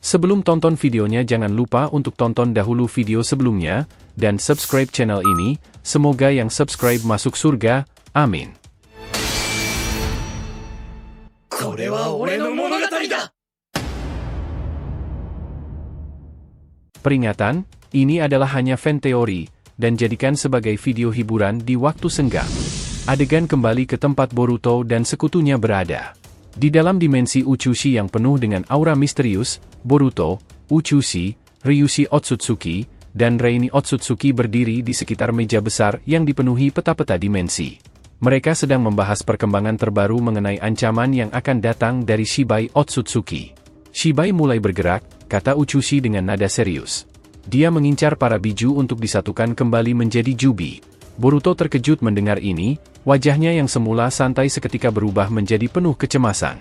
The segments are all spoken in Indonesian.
Sebelum tonton videonya jangan lupa untuk tonton dahulu video sebelumnya, dan subscribe channel ini, semoga yang subscribe masuk surga, amin. Peringatan, ini adalah hanya fan teori, dan jadikan sebagai video hiburan di waktu senggang. Adegan kembali ke tempat Boruto dan sekutunya berada. Di dalam dimensi Uchushi yang penuh dengan aura misterius, Boruto, Uchushi, Ryushi Otsutsuki, dan Reini Otsutsuki berdiri di sekitar meja besar yang dipenuhi peta-peta dimensi. Mereka sedang membahas perkembangan terbaru mengenai ancaman yang akan datang dari Shibai Otsutsuki. Shibai mulai bergerak, kata Uchushi dengan nada serius. Dia mengincar para biju untuk disatukan kembali menjadi Jubi. Boruto terkejut mendengar ini, wajahnya yang semula santai seketika berubah menjadi penuh kecemasan.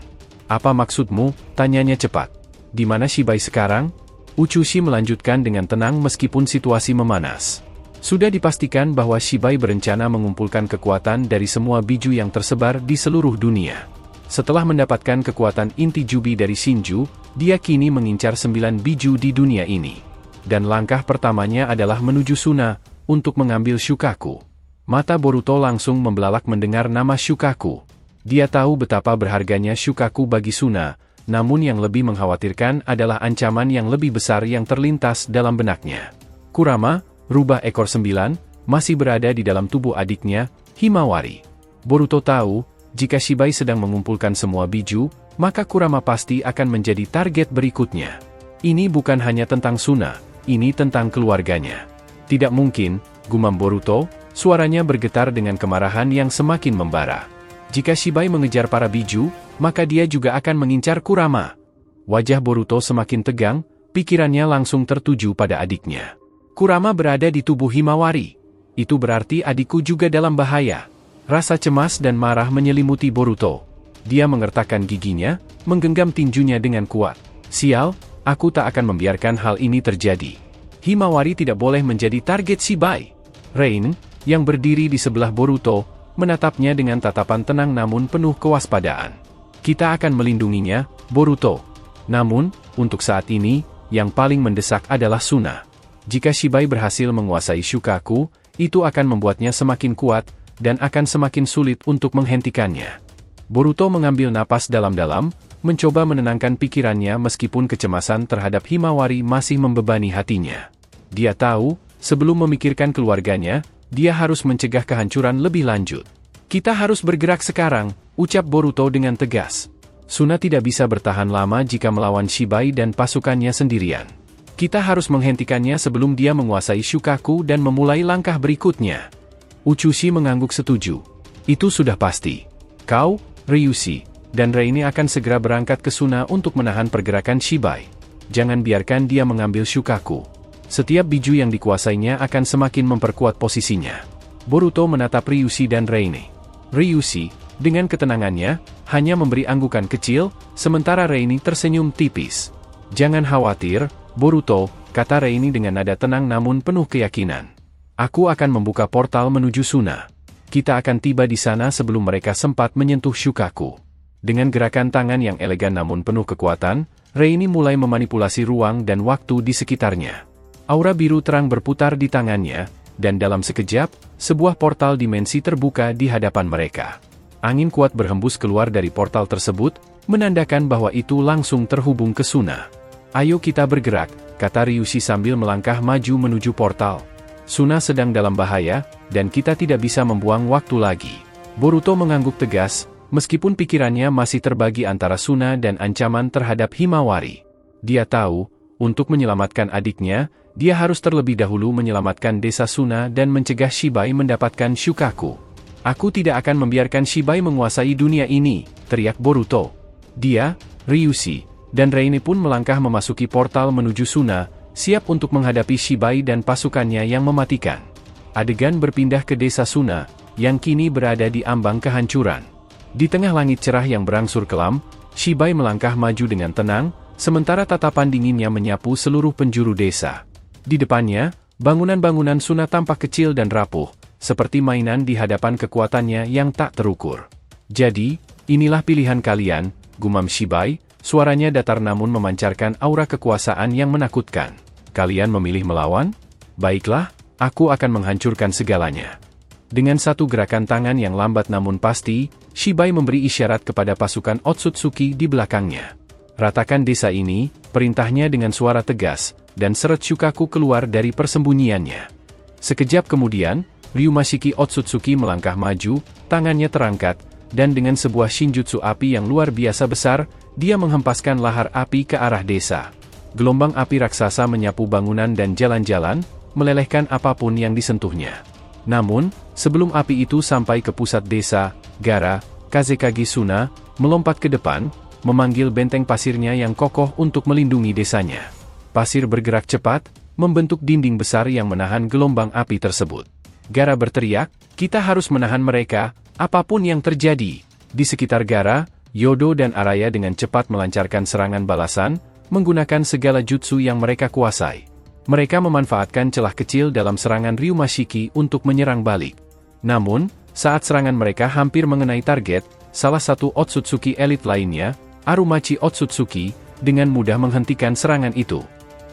Apa maksudmu? Tanyanya cepat. Di mana Shibai sekarang? Uchushi melanjutkan dengan tenang meskipun situasi memanas. Sudah dipastikan bahwa Shibai berencana mengumpulkan kekuatan dari semua biju yang tersebar di seluruh dunia. Setelah mendapatkan kekuatan inti Jubi dari Shinju, dia kini mengincar 9 biju di dunia ini. Dan langkah pertamanya adalah menuju Suna, untuk mengambil Shukaku. Mata Boruto langsung membelalak mendengar nama Shukaku. Dia tahu betapa berharganya Shukaku bagi Suna, namun yang lebih mengkhawatirkan adalah ancaman yang lebih besar yang terlintas dalam benaknya. Kurama, rubah ekor 9, masih berada di dalam tubuh adiknya, Himawari. Boruto tahu, jika Shibai sedang mengumpulkan semua biju, maka Kurama pasti akan menjadi target berikutnya. Ini bukan hanya tentang Suna, ini tentang keluarganya. Tidak mungkin, gumam Boruto, suaranya bergetar dengan kemarahan yang semakin membara. Jika Shibai mengejar para biju, maka dia juga akan mengincar Kurama. Wajah Boruto semakin tegang, pikirannya langsung tertuju pada adiknya. Kurama berada di tubuh Himawari. Itu berarti adikku juga dalam bahaya. Rasa cemas dan marah menyelimuti Boruto. Dia mengertakkan giginya, menggenggam tinjunya dengan kuat. Sial, aku tak akan membiarkan hal ini terjadi. Himawari tidak boleh menjadi target Shibai. Rain, yang berdiri di sebelah Boruto, menatapnya dengan tatapan tenang namun penuh kewaspadaan. Kita akan melindunginya, Boruto. Namun, untuk saat ini, yang paling mendesak adalah Suna. Jika Shibai berhasil menguasai Shukaku, itu akan membuatnya semakin kuat, dan akan semakin sulit untuk menghentikannya. Boruto mengambil napas dalam-dalam, mencoba menenangkan pikirannya meskipun kecemasan terhadap Himawari masih membebani hatinya. Dia tahu, sebelum memikirkan keluarganya, dia harus mencegah kehancuran lebih lanjut. Kita harus bergerak sekarang, ucap Boruto dengan tegas. Suna tidak bisa bertahan lama jika melawan Shibai dan pasukannya sendirian. Kita harus menghentikannya sebelum dia menguasai Shukaku dan memulai langkah berikutnya. Uchushi mengangguk setuju. Itu sudah pasti. Kau, Ryushi, dan Reini akan segera berangkat ke Suna untuk menahan pergerakan Shibai. Jangan biarkan dia mengambil Shukaku. Setiap biju yang dikuasainya akan semakin memperkuat posisinya. Boruto menatap Ryushi dan Reini. Ryushi, dengan ketenangannya, hanya memberi anggukan kecil, sementara Reini tersenyum tipis. Jangan khawatir, Boruto, kata Reini dengan nada tenang namun penuh keyakinan. Aku akan membuka portal menuju Suna. Kita akan tiba di sana sebelum mereka sempat menyentuh Shukaku. Dengan gerakan tangan yang elegan namun penuh kekuatan, Reini mulai memanipulasi ruang dan waktu di sekitarnya. Aura biru terang berputar di tangannya, dan dalam sekejap, sebuah portal dimensi terbuka di hadapan mereka. Angin kuat berhembus keluar dari portal tersebut, menandakan bahwa itu langsung terhubung ke Suna. Ayo kita bergerak, kata Ryushi sambil melangkah maju menuju portal. Suna sedang dalam bahaya, dan kita tidak bisa membuang waktu lagi. Boruto mengangguk tegas, meskipun pikirannya masih terbagi antara Suna dan ancaman terhadap Himawari. Dia tahu, untuk menyelamatkan adiknya, dia harus terlebih dahulu menyelamatkan desa Suna dan mencegah Shibai mendapatkan Shukaku. Aku tidak akan membiarkan Shibai menguasai dunia ini, teriak Boruto. Dia, Ryushi, dan Reini pun melangkah memasuki portal menuju Suna, siap untuk menghadapi Shibai dan pasukannya yang mematikan. Adegan berpindah ke desa Suna, yang kini berada di ambang kehancuran. Di tengah langit cerah yang berangsur kelam, Shibai melangkah maju dengan tenang, sementara tatapan dinginnya menyapu seluruh penjuru desa. Di depannya, bangunan-bangunan Suna tampak kecil dan rapuh, seperti mainan di hadapan kekuatannya yang tak terukur. Jadi, inilah pilihan kalian, gumam Shibai, Suaranya datar namun memancarkan aura kekuasaan yang menakutkan. Kalian memilih melawan? Baiklah, aku akan menghancurkan segalanya. Dengan satu gerakan tangan yang lambat namun pasti, Shibai memberi isyarat kepada pasukan Otsutsuki di belakangnya. Ratakan desa ini, perintahnya dengan suara tegas, dan seret Shukaku keluar dari persembunyiannya. Sekejap kemudian, Ryumashiki Otsutsuki melangkah maju, tangannya terangkat, dan dengan sebuah shinjutsu api yang luar biasa besar, dia menghempaskan lahar api ke arah desa. Gelombang api raksasa menyapu bangunan dan jalan-jalan, melelehkan apapun yang disentuhnya. Namun, sebelum api itu sampai ke pusat desa, Gaara, Kazekage Suna, melompat ke depan, memanggil benteng pasirnya yang kokoh untuk melindungi desanya. Pasir bergerak cepat, membentuk dinding besar yang menahan gelombang api tersebut. Gaara berteriak, "Kita harus menahan mereka, apapun yang terjadi." Di sekitar Gaara, Yodo dan Araya dengan cepat melancarkan serangan balasan, menggunakan segala jutsu yang mereka kuasai. Mereka memanfaatkan celah kecil dalam serangan Ryumashiki untuk menyerang balik. Namun, saat serangan mereka hampir mengenai target, salah satu Otsutsuki elit lainnya, Arumachi Otsutsuki, dengan mudah menghentikan serangan itu.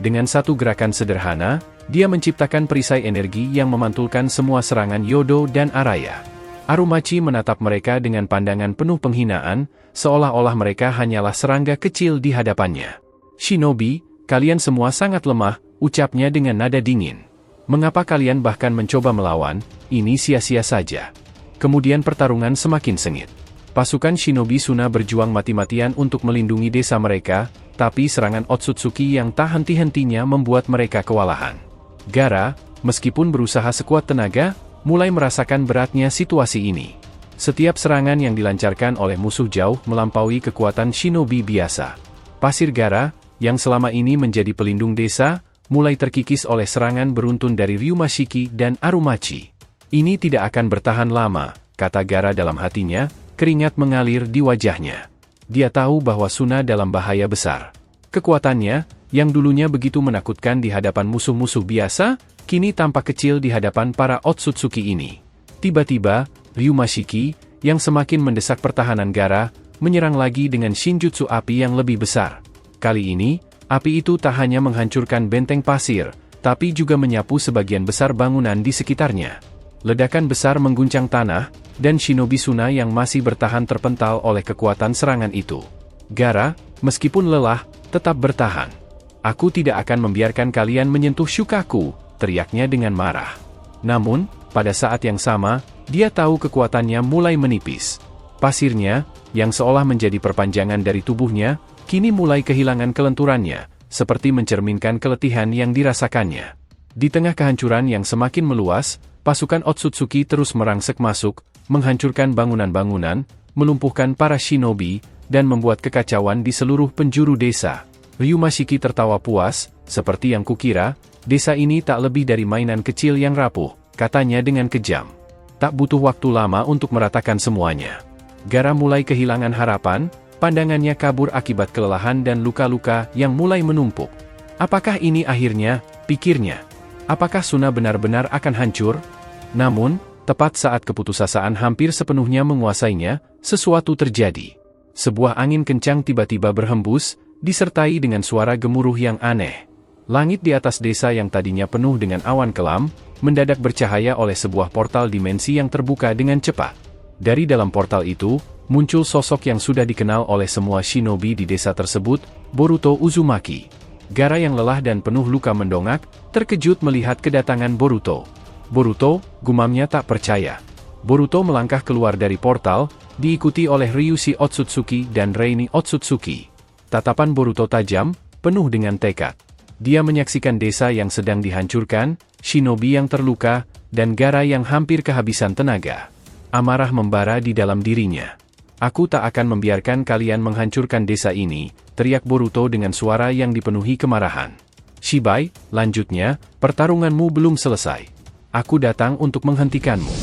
Dengan satu gerakan sederhana, dia menciptakan perisai energi yang memantulkan semua serangan Yodo dan Araya. Arumachi menatap mereka dengan pandangan penuh penghinaan, seolah-olah mereka hanyalah serangga kecil di hadapannya. "Shinobi, kalian semua sangat lemah," ucapnya dengan nada dingin. "Mengapa kalian bahkan mencoba melawan? Ini sia-sia saja." Kemudian pertarungan semakin sengit. Pasukan Shinobi Suna berjuang mati-matian untuk melindungi desa mereka, tapi serangan Otsutsuki yang tak henti-hentinya membuat mereka kewalahan. Gaara, meskipun berusaha sekuat tenaga, mulai merasakan beratnya situasi ini. Setiap serangan yang dilancarkan oleh musuh jauh melampaui kekuatan Shinobi biasa. Pasir Gaara, yang selama ini menjadi pelindung desa, mulai terkikis oleh serangan beruntun dari Ryumashiki dan Arumachi. "Ini tidak akan bertahan lama," kata Gaara dalam hatinya, keringat mengalir di wajahnya. Dia tahu bahwa Suna dalam bahaya besar. Kekuatannya, yang dulunya begitu menakutkan di hadapan musuh-musuh biasa, kini tampak kecil di hadapan para Otsutsuki ini. Tiba-tiba, Ryumashiki, yang semakin mendesak pertahanan Gaara, menyerang lagi dengan shinjutsu api yang lebih besar. Kali ini, api itu tak hanya menghancurkan benteng pasir, tapi juga menyapu sebagian besar bangunan di sekitarnya. Ledakan besar mengguncang tanah, dan Shinobi Suna yang masih bertahan terpental oleh kekuatan serangan itu. Gaara, meskipun lelah, tetap bertahan. "Aku tidak akan membiarkan kalian menyentuh Shukaku," teriaknya dengan marah. Namun, pada saat yang sama, dia tahu kekuatannya mulai menipis. Pasirnya, yang seolah menjadi perpanjangan dari tubuhnya, kini mulai kehilangan kelenturannya, seperti mencerminkan keletihan yang dirasakannya. Di tengah kehancuran yang semakin meluas, pasukan Otsutsuki terus merangsek masuk, menghancurkan bangunan-bangunan, melumpuhkan para shinobi, dan membuat kekacauan di seluruh penjuru desa. Ryumashiki tertawa puas, "Seperti yang kukira, desa ini tak lebih dari mainan kecil yang rapuh," katanya dengan kejam. "Tak butuh waktu lama untuk meratakan semuanya." Gaara mulai kehilangan harapan, pandangannya kabur akibat kelelahan dan luka-luka yang mulai menumpuk. "Apakah ini akhirnya?" pikirnya. "Apakah Suna benar-benar akan hancur?" Namun, tepat saat keputusasaan hampir sepenuhnya menguasainya, sesuatu terjadi. Sebuah angin kencang tiba-tiba berhembus, disertai dengan suara gemuruh yang aneh. Langit di atas desa yang tadinya penuh dengan awan kelam, mendadak bercahaya oleh sebuah portal dimensi yang terbuka dengan cepat. Dari dalam portal itu, muncul sosok yang sudah dikenal oleh semua shinobi di desa tersebut, Boruto Uzumaki. Gaara yang lelah dan penuh luka mendongak, terkejut melihat kedatangan Boruto. "Boruto," gumamnya tak percaya. Boruto melangkah keluar dari portal, diikuti oleh Ryushi Otsutsuki dan Reini Otsutsuki. Tatapan Boruto tajam, penuh dengan tekad. Dia menyaksikan desa yang sedang dihancurkan, shinobi yang terluka, dan Gaara yang hampir kehabisan tenaga. Amarah membara di dalam dirinya. "Aku tak akan membiarkan kalian menghancurkan desa ini," teriak Boruto dengan suara yang dipenuhi kemarahan. "Shibai," lanjutnya, "pertarunganmu belum selesai. Aku datang untuk menghentikanmu."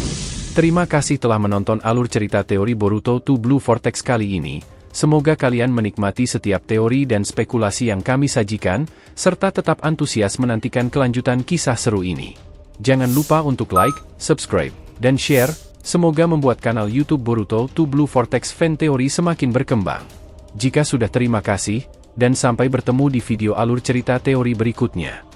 Terima kasih telah menonton alur cerita teori Boruto to Blue Vortex kali ini. Semoga kalian menikmati setiap teori dan spekulasi yang kami sajikan, serta tetap antusias menantikan kelanjutan kisah seru ini. Jangan lupa untuk like, subscribe, dan share. Semoga membuat kanal YouTube Boruto to Blue Vortex Fan Theory semakin berkembang. Jika sudah terima kasih, dan sampai bertemu di video alur cerita teori berikutnya.